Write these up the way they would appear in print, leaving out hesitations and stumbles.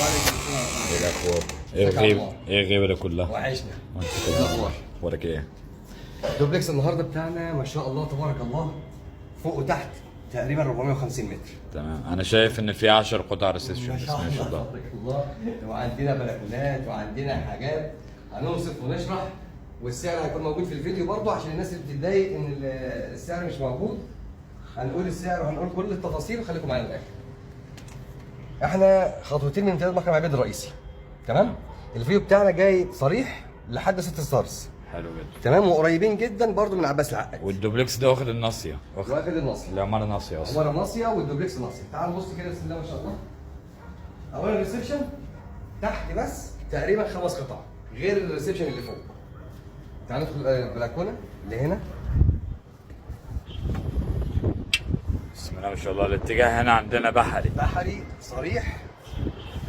ايه الاخبار؟ ايه الغيب؟ ايه الغيبه ده كلها؟ وحشنا. وانت ايه كمان الاخبار؟ اخبارك ايه؟ الدوبلكس النهارده بتاعنا ما شاء الله تبارك الله، فوق وتحت تقريبا 450 متر. تمام، انا شايف ان في 10 قطع ريسبشن، ما بسم شاء الله ما شاء الله الله. تبارك الله. وعندنا بلكونات وعندنا حاجات هنوصف ونشرح، والسعر هيكون موجود في الفيديو برضه عشان الناس اللي بتتضايق ان السعر مش موجود. هنقول السعر وهنقول كل التفاصيل وخليكم معانا للاخر. احنا خطوتين من امتداد مكرم عبيد الرئيسي. تمام؟ الفيديو بتاعنا جاي صريح لحد 6 ستارز. حلو جدا. تمام، وقريبين جدا برضو من عباس العقاد. والدوبلكس ده واخد الناصيه، واخد الناصيه. العماره ناصيه اصلا. عماره ناصيه والدوبلكس ناصيه. تعال نبص كده بسم الله ما شاء الله. اولا الريسبشن تحت بس تقريبا 5 قطع غير الريسبشن اللي فوق. تعال ندخل البلكونه اللي هنا. بسم الله ما شاء الله. الاتجاه هنا عندنا بحري. بحري صريح،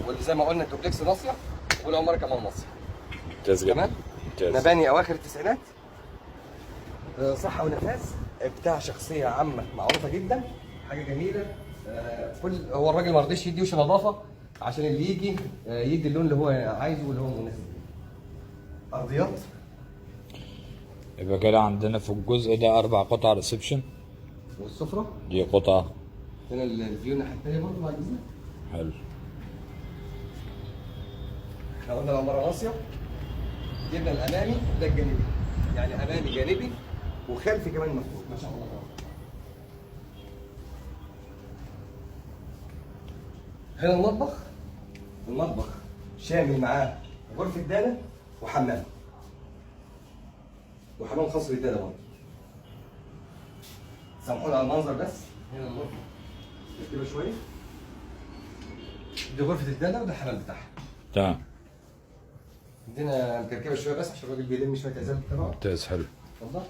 واللي زي ما قلنا الدوبلكس ناصيه والعماره كمان ناصيه. ممتاز جدا. تمام؟ ممتاز. مباني اواخر التسعينات، صحه ونفاذ، بتاع شخصيه عامه معروفه جدا، حاجه جميله. كل هو الراجل ما رضيش يدي وش نظافه عشان اللي يجي يدي اللون اللي هو عايزه واللي هو مناسب ليه. ارضيات يبقى كده عندنا في الجزء ده 4 قطع ريسبشن. والسفره دي قطعه. هنا الفيو الناحيه الثانيه برضه بعد اذنك. حلو. احنا قلنا العماره ناصيه، جبنا الامامي ده الجانبي، يعني امامي جانبي وخلفي كمان مفتوح ما شاء الله. هنا المطبخ شامل معاه غرفة دانا وحمام خاص بالدانا برضه. سامحونا على المنظر بس. هنا الغرفة كده شوية، دي غرفة الدانا وده الحمام بتاعها. تمام. عندنا مكركبة شوية بس عشان الراجل بيلم شوية ازاز بتاعه. ممتاز. حلو. اتفضل.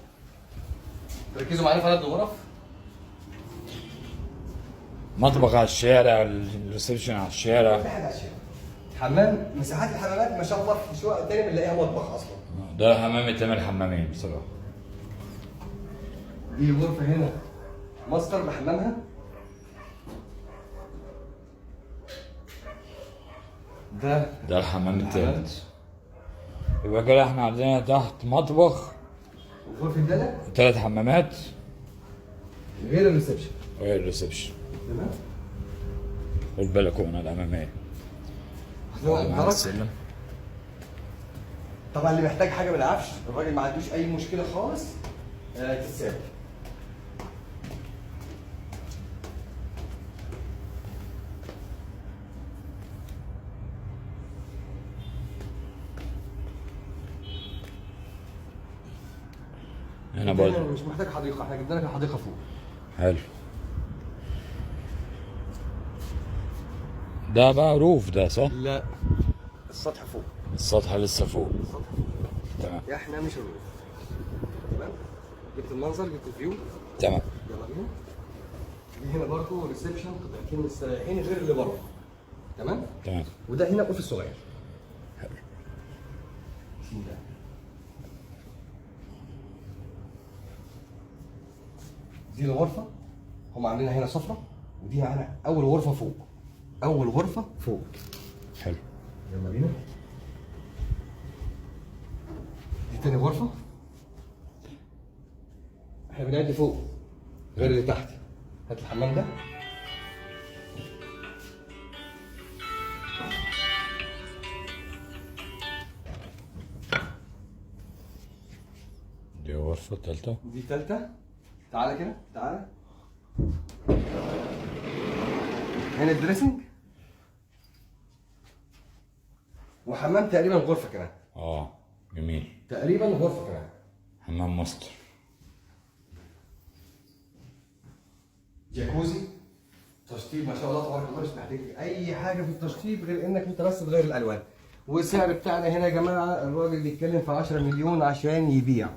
ركزوا معانا في 3 غرف. مطبخ على الشارع، الريسبشن على الشارع. كل حاجة على الشارع. حمام، مساحات الحمامات ما شاء الله في شقق تاني بنلاقيها مطبخ اصلا. ده حمام تعمل حمامين بصراحه. دي غرفة هنا ماستر بحمامها. ده الحمام التالت. يبقى كده احنا عندنا تحت مطبخ وغرفة دانا 3 حمامات غير الريسبشن. وهي الريسبشن تمام. والبلكونه الاماميه. مع درج. السلم. طبعا اللي محتاج حاجه بالعفش الراجل ما عندوش اي مشكله خالص، تتساب. هنا برضه مش محتاج حديقه، احنا جبنا لك الحديقه فوق. حلو. ده بقى روف ده صح؟ لا، السطح فوق. السطح لسه فوق. السطح فوق. تمام. احنا مش الروف. تمام. جبت المنظر، جبت الفيو. تمام. يلا بينا. دي هنا برضه ريسبشن قطعتين مستريحين غير اللي بره. تمام؟ تمام. وده هنا اوفيس صغير. حلو. بسم الله. دي الغرفة، هم عاملين هنا سفرة، ودي معانا أول غرفة فوق. أول غرفة فوق. حلو. يلا بينا. دي تاني غرفة. احنا بنعد فوق غير اللي تحت. هات الحمام ده. دي غرفة التالتة. دي تالتة. تعالى كده، تعالى. هنا الدريسنج وحمام تقريبا غرفة كمان. جميل. تقريبا غرفة كمان. حمام ماستر. جاكوزي، تشطيب ما شاء الله تبارك الله، مش محتاج اي حاجه في التشطيب غير انك انت بس تغير الالوان. والسعر بتاعنا هنا يا جماعه الراجل بيتكلم في 10 مليون عشان يبيع.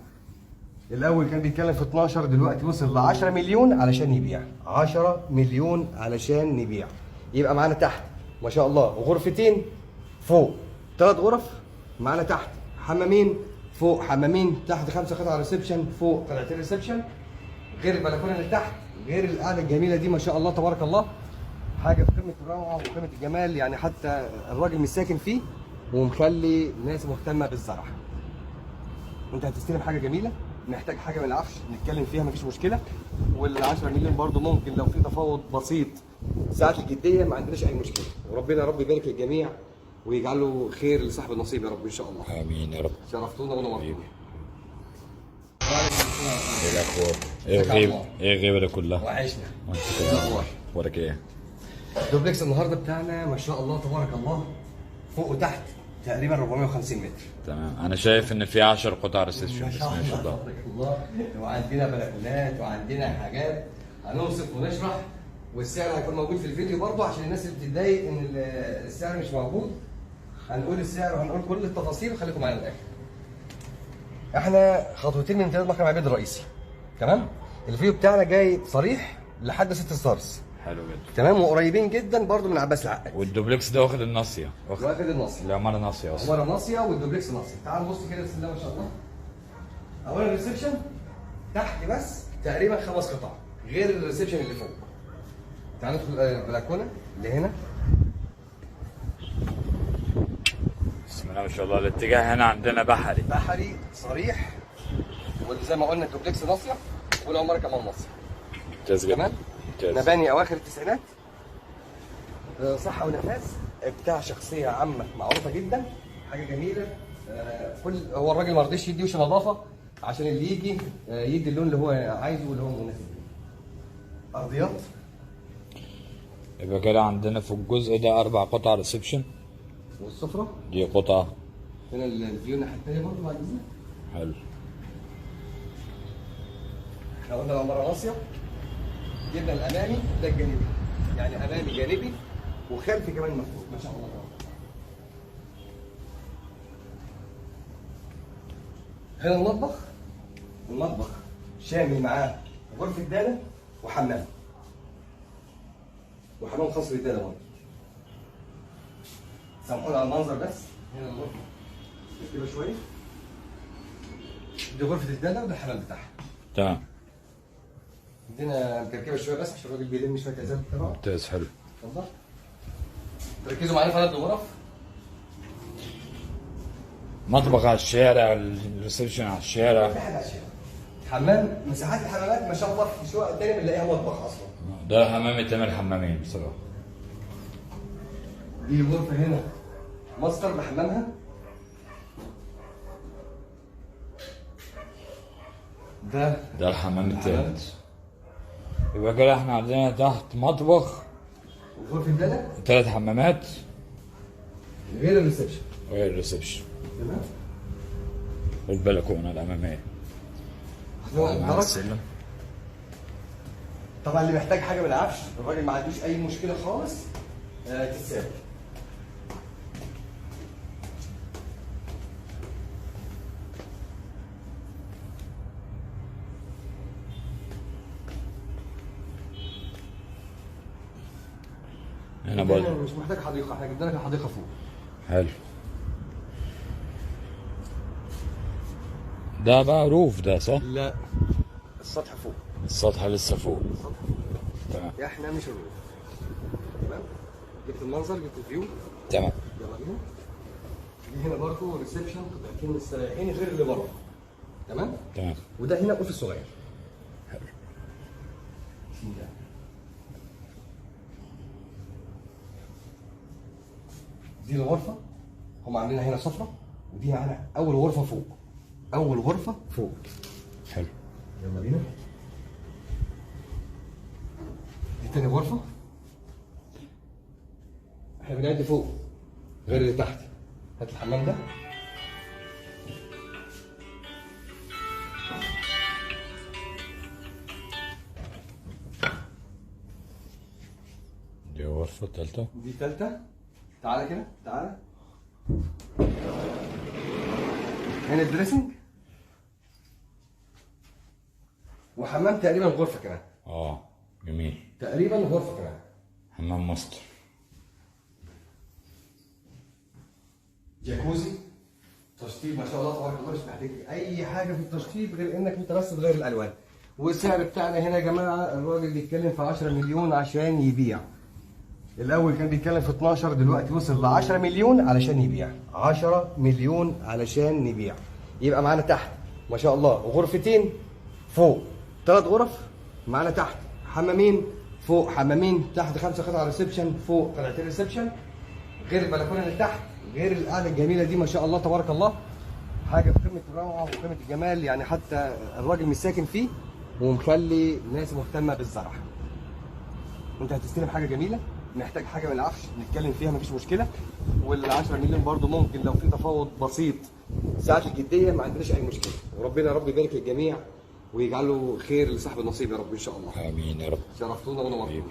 الاول كان بيتكلم في 12، دلوقتي وصل ل 10 مليون علشان يبيع. 10 مليون علشان نبيع. يبقى معانا تحت ما شاء الله غرفتين فوق، 3 غرف معانا تحت، حمامين فوق، حمامين تحت، 5 قطع ريسبشن فوق، قطعتين ريسبشن غير البلكونه اللي تحت، غير القعده الجميله دي ما شاء الله تبارك الله. حاجه في قمه الروعه وقمه الجمال، يعني حتى الراجل مش ساكن فيه ومخلي ناس مهتمه بالزرع. انت هتستلم حاجه جميله، محتاج حاجه من العفش نتكلم فيها مفيش مشكله، وال 10 مليون برضو ممكن لو في تفاوض بسيط ساعه الجديه ما عندناش اي مشكله، وربنا يا رب يبارك للجميع ويجعله خير لصاحب النصيب يا رب ان شاء الله. امين يا رب. شرفتونا ونورتونا. ايه الاخبار؟ ايه الغيبه؟ ايه الغيبه ده كلها؟ وحشنا. وانت إيه كمان. الأخبار؟ اخبارك ايه؟ الدوبلكس النهارده بتاعنا ما شاء الله تبارك الله فوق وتحت تقريبا 450 متر. تمام. انا شايف ان في 10 قطع ريسبشن ما بس شاء ما شاء الله الله. تبارك الله، وعندنا بلكونات وعندنا حاجات هنوصف ونشرح، والسعر هيكون موجود في الفيديو برضه عشان الناس اللي بتتضايق ان السعر مش موجود. هنقول السعر وهنقول كل التفاصيل وخليكم معانا للاخر. احنا خطوتين من امتداد مكرم عبيد الرئيسي. تمام؟ الفيديو بتاعنا جاي صريح لحد 6 ستارز. حلو جدا. تمام، وقريبين جدا برضه من عباس العقاد. والدوبلكس ده واخد الناصيه، واخد النصر. العماره ناصيه اصلا. عمارة ناصية والدوبلكس ناصية. تعال بص كده بسم الله ما شاء الله. أولا الريسبشن تحت بس تقريبا 5 قطع غير الريسبشن اللي فوق. تعال ندخل البلكونة اللي هنا. بسم الله ما شاء الله. الاتجاه هنا عندنا بحري. بحري صريح، وزي ما قلنا الدوبلكس ناصية والعمارة كمان ناصية. ممتاز جدا. تمام؟ ممتاز. مباني أواخر التسعينات. صحة ونفاذ، بتاع شخصية عامة معروفة جدا، حاجة جميلة. كل هو الراجل ما رضيش يدي وش نظافة عشان اللي يجي يدي اللون اللي هو عايزه واللي هو مناسب. أرضيات. يبقى كده عندنا في الجزء ده 4 قطع ريسبشن. والسفرة. دي قطعه. هنا الفيو الناحية التانية برضه بعد إذنك. حلو. احنا قلنا العمارة ناصية. جبنا الأمامي ده الجانبي. يعني أمامي جانبي وخلفي كمان مفتوح ما شاء الله. هنا المطبخ. المطبخ شامل معاه غرفة دالة وحمام. وحمام خاص بالدالة برضه. سامحونا على المنظر بس. هنا الغرفة كده شوية. دي غرفة الدالة وده الحمام بتاعها. تمام. عندنا مكركبة شوية بس عشان الراجل بيلم شوية ازاز بتاعه. ممتاز. حلو. اتفضل. ركزوا معايا في عدد الغرف. مطبخ على الشارع، الريسبشن على الشارع. في حاجة على الشارع. حمام، مساحات الحمامات ما شاء الله في الشقق التانية بنلاقيها مطبخ أصلا. ده حمام يتعمل حمامين بصراحه. دي الغرفة هنا ماستر بحمامها. ده الحمام التالت. يبقى كده احنا عندنا تحت مطبخ وغرفة دالة 3 حمامات غير الريسبشن. غير الريسبشن تمام. والبلكونه الاماميه. معانا درج. السلم. طبعا اللي محتاج حاجة من العفش الراجل ما عندوش أي مشكلة خالص تتساب. هنا برضه. مش محتاج حديقة، احنا جبنا لك الحديقة فوق. حلو. ده بقى روف ده صح؟ لا، السطح فوق. السطح لسه فوق. السطح فوق. تمام. احنا مش الروف. تمام. جبت المنظر، جبت الفيو. تمام. يلا بينا. دي هنا برضه ريسبشن قطعتين مستريحين غير اللي بره. تمام؟ تمام. وده هنا اوفيس صغير. حلو. بسم الله. دي الغرفة. هم عاملينها هنا سفرة، ودي معانا أول غرفة فوق. أول غرفة فوق. حلو. يلا بينا. دي تاني غرفة. احنا بنعد فوق غير اللي تحت. هات الحمام ده. دي غرفة التالتة. دي تالتة. تعالى كده، تعالى. هنا الدريسنج. وحمام تقريبا غرفة كمان. جميل. تقريبا غرفة كمان. حمام ماستر. جاكوزي. تشطيب ما شاء الله تبارك الله، مش محتاج اي حاجه في التشطيب غير انك انت بس تغير الالوان. والسعر بتاعنا هنا يا جماعه الراجل بيتكلم في 10 مليون عشان يبيع. الاول كان بيتكلم في 12، دلوقتي وصل ل 10 مليون علشان يبيع. 10 مليون علشان نبيع. يبقى معانا تحت ما شاء الله غرفتين فوق، 3 غرف معانا تحت، حمامين فوق، حمامين تحت، 5 قطع ريسبشن فوق، قطعتين ريسبشن، غير البلكونه اللي تحت، غير القعده الجميله دي ما شاء الله تبارك الله. حاجه بقمه الروعه وقمه الجمال، يعني حتى الراجل مش ساكن فيه ومخلي ناس مهتمه بالزرع. انت هتستلم حاجه جميله، محتاج حاجه من العفش نتكلم فيها مفيش مشكله. وال 10 مليون برضو ممكن لو في تفاوض بسيط ساعه الجديه ما عندناش اي مشكله. وربنا يا رب يبارك للجميع ويجعله خير لصاحب النصيب يا رب ان شاء الله. امين يا رب. شرفتونا ونورتونا.